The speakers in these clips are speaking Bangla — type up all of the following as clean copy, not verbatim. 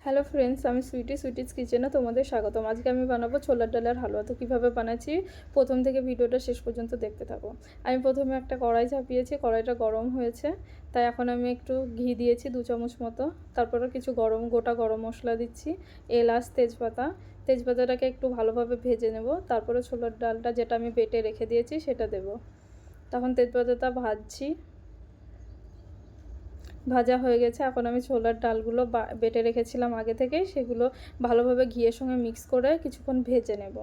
হ্যালো ফ্রেন্ডস, আমি সুইটিস কিচেনে তোমাদের স্বাগতম। আজকে আমি বানাবো ছোলার ডালের হালুয়া। তো কীভাবে বানাচ্ছি প্রথম থেকে ভিডিওটা শেষ পর্যন্ত দেখতে থাকো। আমি প্রথমে একটা কড়াই চাপিয়েছি, কড়াইটা গরম হয়েছে, তাই এখন আমি একটু ঘি দিয়েছি 2 চামচ মতো। তারপরে কিছু গোটা গরম মশলা দিচ্ছি, এলাচ, তেজপাতাটাকে একটু ভালোভাবে ভেজে নেব। তারপরে ছোলার ডালটা যেটা আমি বেটে রেখে দিয়েছি সেটা দেব। তখন তেজপাতাটা ভাজছি, ভাজা হয়ে গেছে। এখন আমি ছোলার ডালগুলো বেটে রেখেছিলাম আগে থেকেই, সেগুলো ভালোভাবে ঘিয়ের সঙ্গে মিক্স করে কিছুক্ষণ ভেজে নেব।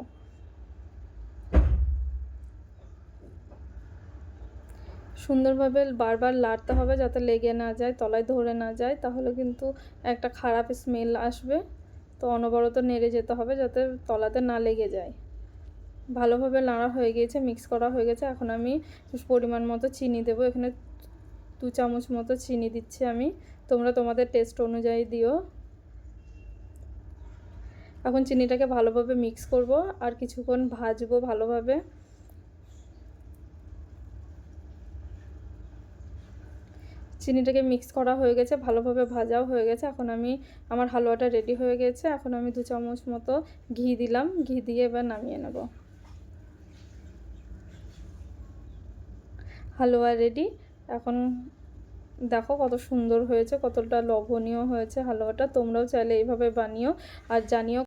সুন্দরভাবে বারবার লাড়তে হবে যাতে লেগে না যায়, তলায় ধরে না যায়, তাহলে কিন্তু একটা খারাপ স্মেল আসবে। তো অনবরত নেড়ে যেতে হবে যাতে তলাতে না লেগে যায়। ভালোভাবে নাড়া হয়ে গিয়েছে, মিক্স করা হয়ে গেছে। এখন আমি পরিমাণ মতো চিনি দেবো। এখানে 2 চামচ মতো চিনি দিচ্ছি আমি, তোমরা তোমাদের টেস্ট অনুযায়ী দিও। এখন চিনিটাকে ভালোভাবে মিক্স করব আর কিছুক্ষণ ভাজবো ভালোভাবে। চিনিটাকে মিক্স করা হয়ে গেছে, ভালোভাবে ভাজাও হয়ে গেছে। এখন আমার হালুয়াটা রেডি হয়ে গেছে। এখন আমি 2 চামচ মতো ঘি দিলাম, ঘি দিয়ে এবার নামিয়ে নেব। হালুয়া রেডি। এখন দেখো কত সুন্দর হয়েছে, কতটা লোভনীয় হয়েছে হালুয়াটা। তোমরাও চাইলে এইভাবে বানিও আর জানিও